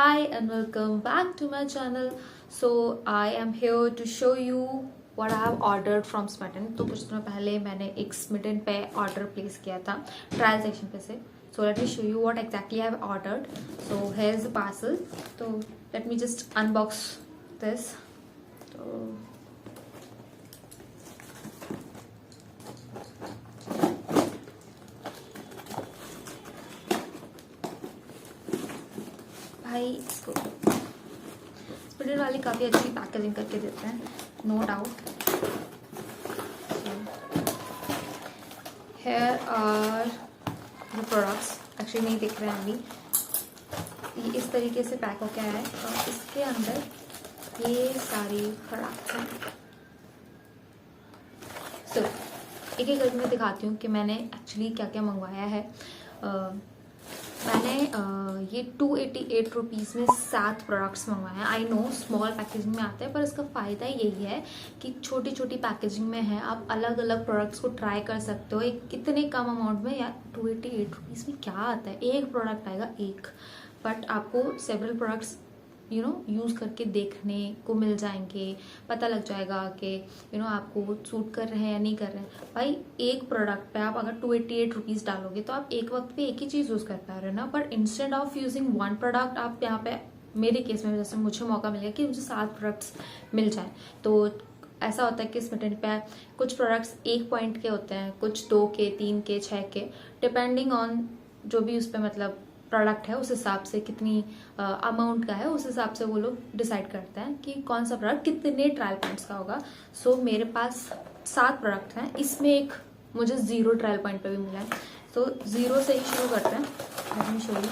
Hi and welcome back to my channel. So I am here to show you what I have ordered from Smitten. तो कुछ दिनों पहले मैंने एक Smitten पे ऑर्डर प्लेस किया था ट्रायल सेक्शन पे से. So let me show you what exactly I have ordered. So here's the parcel. So let me just unbox this. So भाई इसको स्पिरिट वाले काफ़ी अच्छी पैकेजिंग करके देते हैं, no doubt. Here are the products. Actually नहीं दिख रहे हैं अभी. ये इस तरीके से पैक होके आया है और इसके अंदर ये सारी प्रोडक्ट्स हैं. सो एक एक करके मैं दिखाती हूँ कि मैंने एक्चुअली क्या क्या मंगवाया है. मैंने ये 288 रुपीज़ में 7 प्रोडक्ट्स मंगवाए हैं. आई नो स्मॉल पैकेजिंग में आता है, पर इसका फ़ायदा यही है कि छोटी छोटी पैकेजिंग में है, आप अलग अलग प्रोडक्ट्स को ट्राई कर सकते हो एक इतने कम अमाउंट में. यार 288 रुपीज़ में क्या आता है, एक प्रोडक्ट आएगा एक, बट आपको सेवरल प्रोडक्ट्स यूज़ करके देखने को मिल जाएंगे. पता लग जाएगा कि आपको सूट कर रहे हैं या नहीं कर रहे हैं. भाई एक प्रोडक्ट पे आप अगर 288 रुपीज़ डालोगे तो आप एक वक्त पे एक ही चीज़ यूज़ कर पा रहे हो ना. पर instead of using one product, आप यहाँ पे मेरे केस में जैसे मुझे मौका मिल गया कि मुझे 7 प्रोडक्ट्स मिल जाए. तो ऐसा होता है कि स्मिटन पे कुछ प्रोडक्ट्स 1 पॉइंट के होते हैं, कुछ 2 के, 3 के, 6 के, डिपेंडिंग ऑन जो भी उस पर मतलब प्रोडक्ट है, उस हिसाब से कितनी अमाउंट का है, उस हिसाब से वो लोग डिसाइड करते हैं कि कौन सा प्रोडक्ट कितने ट्रायल पॉइंट्स का होगा. सो मेरे पास 7 प्रोडक्ट हैं, इसमें एक मुझे 0 ट्रायल पॉइंट पे भी मिला है. तो 0 से ही शुरू करते हैं. Let me show you.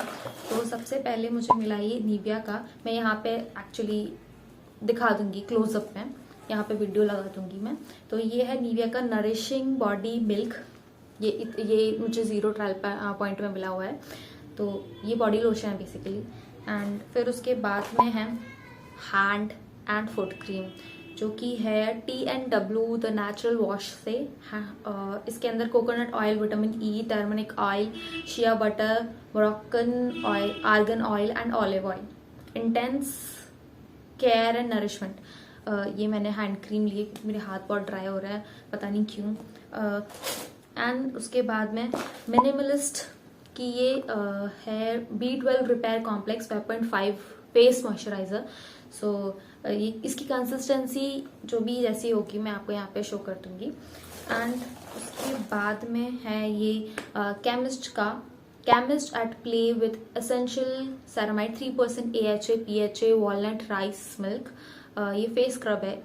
तो सबसे पहले मुझे मिला ये निविया का. मैं यहाँ पे एक्चुअली दिखा दूंगी क्लोजअप में, यहाँ पे वीडियो लगा दूंगी मैं. तो ये है निविया का नरिशिंग बॉडी मिल्क. ये मुझे 0 ट्रायल पॉइंट में मिला हुआ है. तो ये बॉडी लोशन है बेसिकली. एंड फिर उसके बाद में है हैंड एंड फुट क्रीम, जो कि है TNW द नेचुरल वॉश से. इसके अंदर coconut oil, vitamin E, turmeric oil, shea butter, Moroccan oil, argan oil and olive oil. Intense care and nourishment. ये मैंने हैंड क्रीम लिए क्योंकि मेरे हाथ बहुत ड्राई हो रहा है, पता नहीं क्यों. एंड उसके बाद में मिनिमलिस्ट कि ये है B12 repair complex 5.5 face moisturiser. So ये इसकी कंसिस्टेंसी जो भी जैसी होगी मैं आपको यहाँ पे शो कर दूंगी. एंड उसके बाद में है ये Chemist at Play with essential ceramide 3% AHA PHA walnut rice milk. ये फेस स्क्रब है.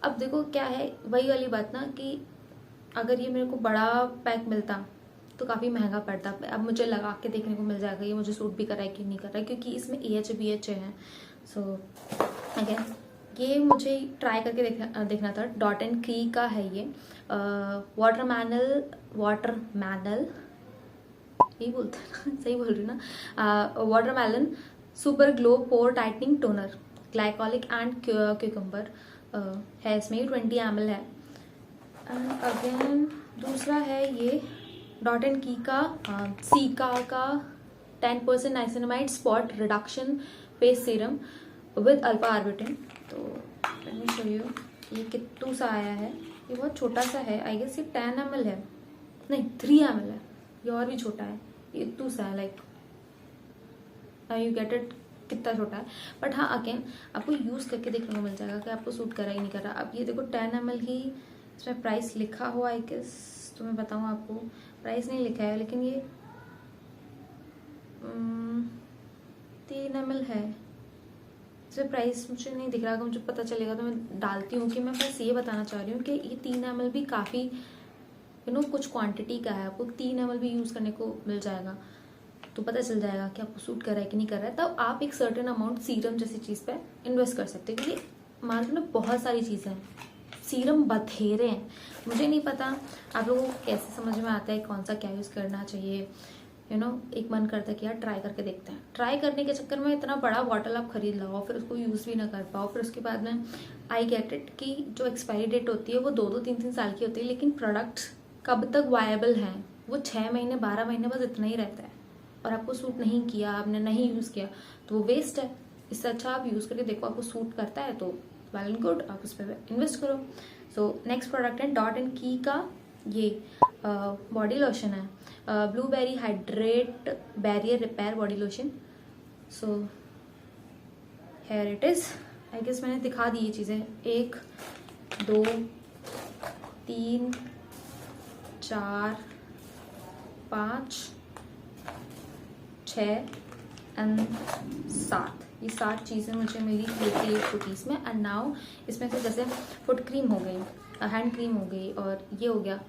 अब देखो क्या है, वही वाली बात ना कि अगर ये मेरे को बड़ा पैक मिलता तो काफ़ी महंगा पड़ता. अब मुझे लगा के देखने को मिल जाएगा ये मुझे सूट भी कर रहा है कि नहीं कर रहा है, क्योंकि इसमें AHA BHA है. सो अगेन ये मुझे ट्राई करके देखना था. डॉट एंड की का है ये. वाटरमैनल यही बोलते हैं ना, सही बोल रही ना. Watermelon super glow pour tightening toner, glycolic and cucumber है. इसमें 20 ml है. एंड अगेन दूसरा है ये डॉट एंड की का सीका का 10% niacinamide spot reduction face serum with alpha arbutin. तो लेट मी शो यू. ये कितू सा आया है, ये बहुत छोटा सा है. आई गेस ये 10 ml है, नहीं 3 ml है. ये और भी छोटा है, ये इतू सा है. लाइक यू गेट इट, कितना छोटा है. बट हाँ अगेन आपको यूज़ करके देखने को मिल जाएगा कि आपको सूट कर रहा ही नहीं कर रहा. अब ये देखो 10 ml ही इसमें प्राइस लिखा हुआ है. किस तो मैं बताऊँ आपको, प्राइस नहीं लिखा है, लेकिन ये 3 ml है. इसमें प्राइस मुझे नहीं दिख रहा. अगर मुझे पता चलेगा तो मैं डालती हूँ. कि मैं बस ये बताना चाह रही हूँ कि ये 3 ml भी काफ़ी कुछ क्वांटिटी का है. आपको 3 ml भी यूज़ करने को मिल जाएगा, तो पता चल जाएगा कि आपको सूट कर रहा है कि नहीं कर रहा है. तब आप एक सर्टेन अमाउंट सीरम जैसी चीज़ पे इन्वेस्ट कर सकते हैं, क्योंकि मार्केट में बहुत सारी चीज़ें हैं, सीरम बथेरे हैं. मुझे नहीं पता आप लोगों को कैसे समझ में आता है कौन सा क्या यूज़ करना चाहिए. एक मन करता है कि यार ट्राई करके देखते हैं. ट्राई करने के चक्कर में इतना बड़ा बॉटल आप खरीद लाओ, फिर उसको यूज़ भी ना कर पाओ. फिर उसके बाद में आई गेट इट कि जो एक्सपायरी डेट होती है वो 2-2, 3-3 साल की होती है, लेकिन प्रोडक्ट कब तक वायबल हैं वो 6 महीने 12 महीने बस इतना ही रहता है. और आपको सूट नहीं किया, आपने नहीं यूज़ किया, तो वो वेस्ट है। इससे अच्छा आप यूज़ करके देखो, आपको सूट करता है तो वेल एंड गुड, आप उस पर इन्वेस्ट करो। सो नेक्स्ट प्रोडक्ट है डॉट एंड की का ये बॉडी लोशन है, blueberry hydrate barrier repair body lotion. So here it is. I guess मैंने दिखा दी ये चीज़ें, 1 2 3 4 5 6 एंड 7, ये 7 चीज़ें मुझे मिली 88 रुपीज़ में। एंड नाउ इसमें से जैसे फुट क्रीम हो गई, हैंड क्रीम हो गई, और ये हो गया,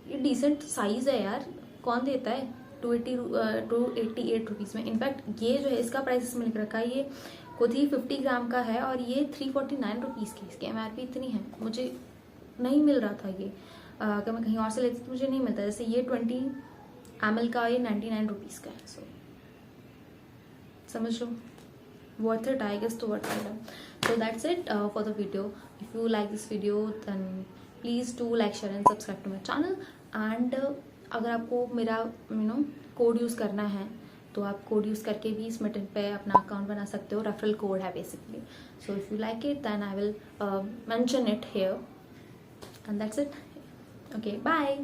ये डिसेंट साइज़ है यार, कौन देता है 288 रुपीज़ में। इनफैक्ट ये जो है इसका प्राइस इसमें लिख रखा है, ये खुद ही 50 ग्राम का है और ये 349 रुपीज़ की, इसकी MRP इतनी है। मुझे नहीं मिल रहा था ये, अगर मैं कहीं और से लेती तो मुझे नहीं मिलता। जैसे ये 20 ml का, ये 99 रुपीज़ का है। सो समझ लो, worth it, I guess, तो worth it है। So that's it for the video. If you like this video then please do like, share and subscribe to my channel. And अगर आपको मेरा कोड यूज़ करना है तो आप कोड यूज़ करके भी इस मिटन पे अपना अकाउंट बना सकते हो। रेफरल कोड है basically. So if you like it then I will mention it here and that's it. Okay, bye.